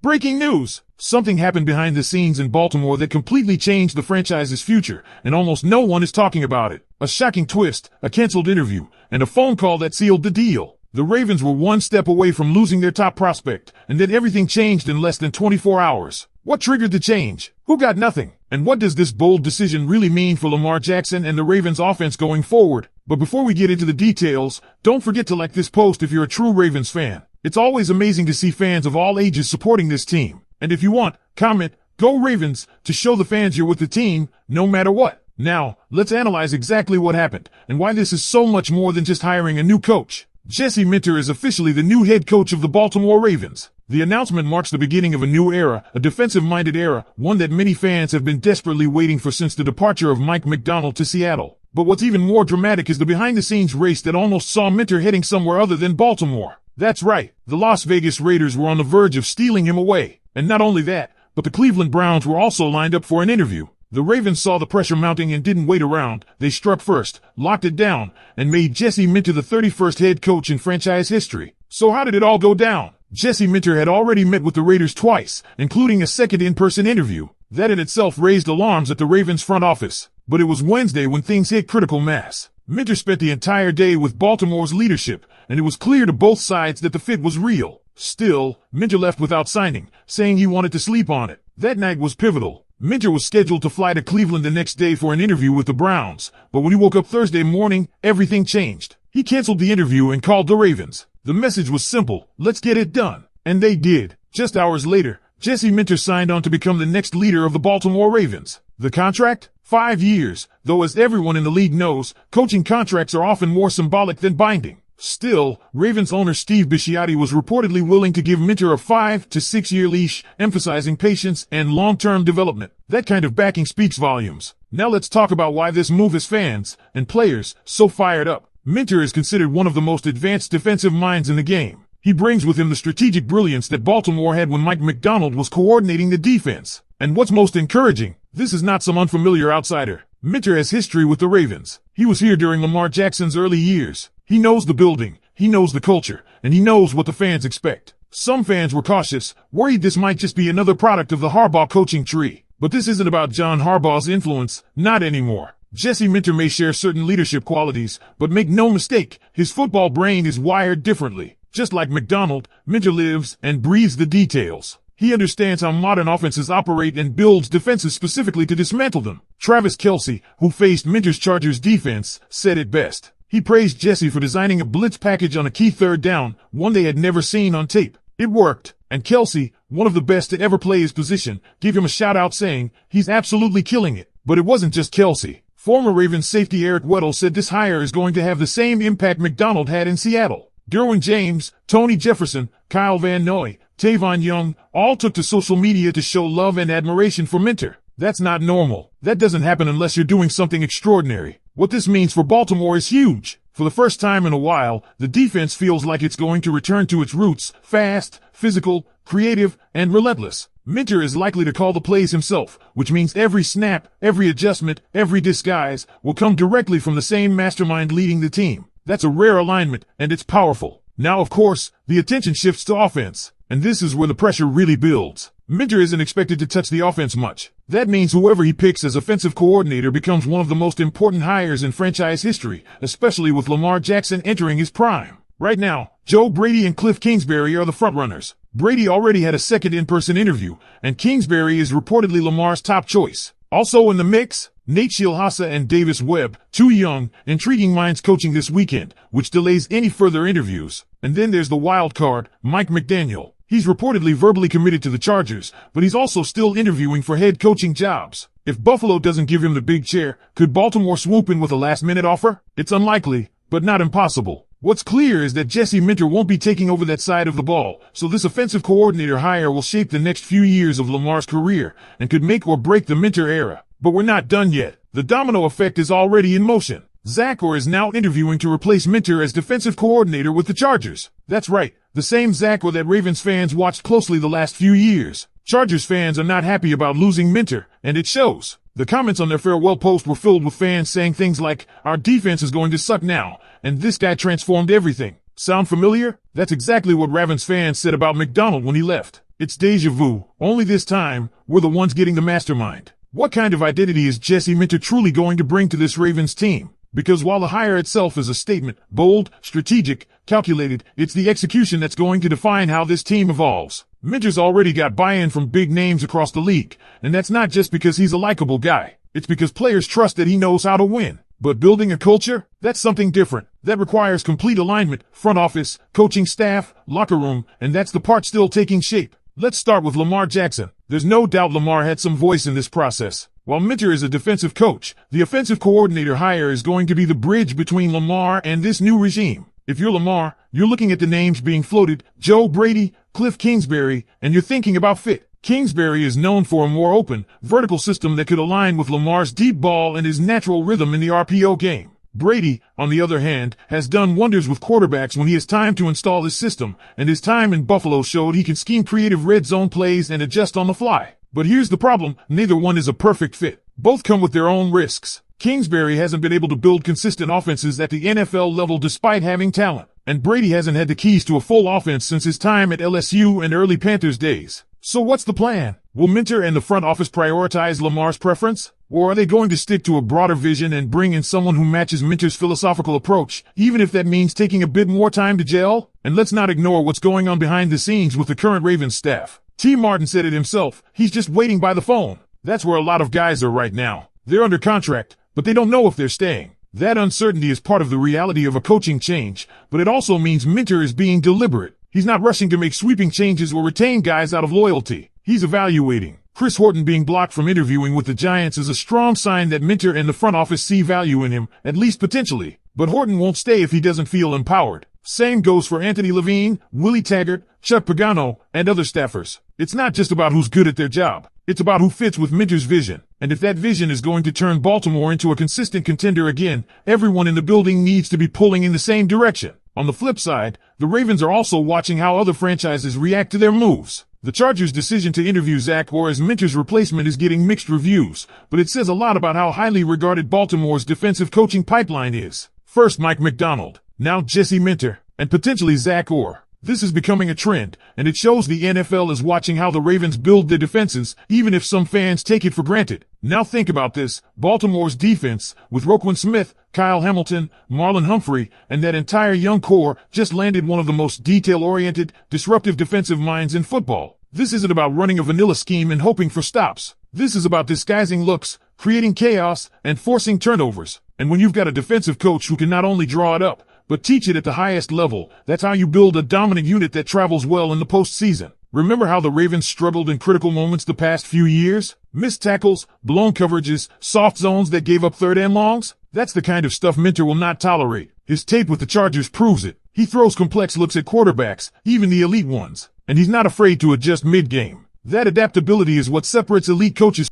Breaking news! Something happened behind the scenes in Baltimore that completely changed the franchise's future, and almost no one is talking about it. A shocking twist, a canceled interview, and a phone call that sealed the deal. The Ravens were one step away from losing their top prospect, and then everything changed in less than 24 hours. What triggered the change? Who got nothing? And what does this bold decision really mean for Lamar Jackson and the Ravens offense going forward? But before we get into the details, don't forget to like this post if you're a true Ravens fan. It's always amazing to see fans of all ages supporting this team. And if you want, comment, "Go Ravens," to show the fans you're with the team, no matter what. Now, let's analyze exactly what happened, and why this is so much more than just hiring a new coach. Jesse Minter is officially the new head coach of the Baltimore Ravens. The announcement marks the beginning of a new era, a defensive-minded era, one that many fans have been desperately waiting for since the departure of Mike Macdonald to Seattle. But what's even more dramatic is the behind-the-scenes race that almost saw Minter heading somewhere other than Baltimore. That's right, the Las Vegas Raiders were on the verge of stealing him away. And not only that, but the Cleveland Browns were also lined up for an interview. The Ravens saw the pressure mounting and didn't wait around. They struck first, locked it down, and made Jesse Minter the 31st head coach in franchise history. So how did it all go down? Jesse Minter had already met with the Raiders twice, including a second in-person interview. That in itself raised alarms at the Ravens front office. But it was Wednesday when things hit critical mass. Minter spent the entire day with Baltimore's leadership, and it was clear to both sides that the fit was real. Still, Minter left without signing, saying he wanted to sleep on it. That night was pivotal. Minter was scheduled to fly to Cleveland the next day for an interview with the Browns, but when he woke up Thursday morning, everything changed. He canceled the interview and called the Ravens. The message was simple: let's get it done. And they did. Just hours later, Jesse Minter signed on to become the next leader of the Baltimore Ravens. The contract? 5 years, though as everyone in the league knows, coaching contracts are often more symbolic than binding. Still, Ravens owner Steve Bisciotti was reportedly willing to give Minter a 5 to 6 year leash, emphasizing patience and long-term development. That kind of backing speaks volumes. Now let's talk about why this move has fans and players so fired up. Minter is considered one of the most advanced defensive minds in the game. He brings with him the strategic brilliance that Baltimore had when Mike Macdonald was coordinating the defense. And what's most encouraging, this is not some unfamiliar outsider. Minter has history with the Ravens. He was here during Lamar Jackson's early years. He knows the building, he knows the culture, and he knows what the fans expect. Some fans were cautious, worried this might just be another product of the Harbaugh coaching tree. But this isn't about John Harbaugh's influence, not anymore. Jesse Minter may share certain leadership qualities, but make no mistake, his football brain is wired differently. Just like Macdonald, Minter lives and breathes the details. He understands how modern offenses operate and builds defenses specifically to dismantle them. Travis Kelce, who faced Minter's Chargers defense, said it best. He praised Jesse for designing a blitz package on a key third down, one they had never seen on tape. It worked, and Kelce, one of the best to ever play his position, gave him a shout-out saying, "He's absolutely killing it." But it wasn't just Kelce. Former Ravens safety Eric Weddle said this hire is going to have the same impact Macdonald had in Seattle. Derwin James, Tony Jefferson, Kyle Van Noy, Tavon Young, all took to social media to show love and admiration for Minter. That's not normal. That doesn't happen unless you're doing something extraordinary. What this means for Baltimore is huge. For the first time in a while, the defense feels like it's going to return to its roots: fast, physical, creative, and relentless. Minter is likely to call the plays himself, which means every snap, every adjustment, every disguise will come directly from the same mastermind leading the team. That's a rare alignment, and it's powerful. Now, of course, the attention shifts to offense, and this is where the pressure really builds. Minter isn't expected to touch the offense much. That means whoever he picks as offensive coordinator becomes one of the most important hires in franchise history, especially with Lamar Jackson entering his prime. Right now, Joe Brady and Cliff Kingsbury are the frontrunners. Brady already had a second in-person interview, and Kingsbury is reportedly Lamar's top choice. Also in the mix, Nate Shilhasa and Davis Webb, two young, intriguing minds coaching this weekend, which delays any further interviews. And then there's the wild card, Mike McDaniel. He's reportedly verbally committed to the Chargers, but he's also still interviewing for head coaching jobs. If Buffalo doesn't give him the big chair, could Baltimore swoop in with a last-minute offer? It's unlikely, but not impossible. What's clear is that Jesse Minter won't be taking over that side of the ball, so this offensive coordinator hire will shape the next few years of Lamar's career and could make or break the Minter era. But we're not done yet. The domino effect is already in motion. Zach Orr is now interviewing to replace Minter as defensive coordinator with the Chargers. That's right, the same Zach Orr that Ravens fans watched closely the last few years. Chargers fans are not happy about losing Minter, and it shows. The comments on their farewell post were filled with fans saying things like, "Our defense is going to suck now, and this guy transformed everything." Sound familiar? That's exactly what RAVENS fans said about Macdonald when he left. It's deja vu, only this time, we're the ones getting the mastermind. What kind of identity is Jesse Minter truly going to bring to this Ravens team? Because while the hire itself is a statement, bold, strategic, calculated, it's the execution that's going to define how this team evolves. Minter's already got buy-in from big names across the league, and that's not just because he's a likable guy. It's because players trust that he knows how to win. But building a culture? That's something different. That requires complete alignment, front office, coaching staff, locker room, and that's the part still taking shape. Let's start with Lamar Jackson. There's no doubt Lamar had some voice in this process. While Minter is a defensive coach, the offensive coordinator hire is going to be the bridge between Lamar and this new regime. If you're Lamar, you're looking at the names being floated, Joe Brady, Cliff Kingsbury, and you're thinking about fit. Kingsbury is known for a more open, vertical system that could align with Lamar's deep ball and his natural rhythm in the RPO game. Brady, on the other hand, has done wonders with quarterbacks when he has time to install his system, and his time in Buffalo showed he can scheme creative red zone plays and adjust on the fly. But here's the problem, neither one is a perfect fit. Both come with their own risks. Kingsbury hasn't been able to build consistent offenses at the NFL level despite having talent, and Brady hasn't had the keys to a full offense since his time at LSU and early Panthers days. So what's the plan? Will Minter and the front office prioritize Lamar's preference? Or are they going to stick to a broader vision and bring in someone who matches Minter's philosophical approach, even if that means taking a bit more time to gel? And let's not ignore what's going on behind the scenes with the current Ravens staff. T. Martin said it himself, he's just waiting by the phone. That's where a lot of guys are right now. They're under contract, but they don't know if they're staying. That uncertainty is part of the reality of a coaching change, but it also means Minter is being deliberate. He's not rushing to make sweeping changes or retain guys out of loyalty. He's evaluating. Chris Horton being blocked from interviewing with the Giants is a strong sign that Minter and the front office see value in him, at least potentially. But Horton won't stay if he doesn't feel empowered. Same goes for Anthony Levine, Willie Taggart, Chuck Pagano, and other staffers. It's not just about who's good at their job. It's about who fits with Minter's vision. And if that vision is going to turn Baltimore into a consistent contender again, everyone in the building needs to be pulling in the same direction. On the flip side, the Ravens are also watching how other franchises react to their moves. The Chargers' decision to interview Zach Orr as Minter's replacement is getting mixed reviews, but it says a lot about how highly regarded Baltimore's defensive coaching pipeline is. First Mike McDonald, now Jesse Minter, and potentially Zach Orr. This is becoming a trend, and it shows the NFL is watching how the Ravens build their defenses, even if some fans take it for granted. Now think about this, Baltimore's defense, with Roquan Smith, Kyle Hamilton, Marlon Humphrey, and that entire young core, just landed one of the most detail-oriented, disruptive defensive minds in football. This isn't about running a vanilla scheme and hoping for stops. This is about disguising looks, creating chaos, and forcing turnovers. And when you've got a defensive coach who can not only draw it up, but teach it at the highest level, that's how you build a dominant unit that travels well in the postseason. Remember how the Ravens struggled in critical moments the past few years? Missed tackles, blown coverages, soft zones that gave up third and longs? That's the kind of stuff Minter will not tolerate. His tape with the Chargers proves it. He throws complex looks at quarterbacks, even the elite ones. And he's not afraid to adjust mid-game. That adaptability is what separates elite coaches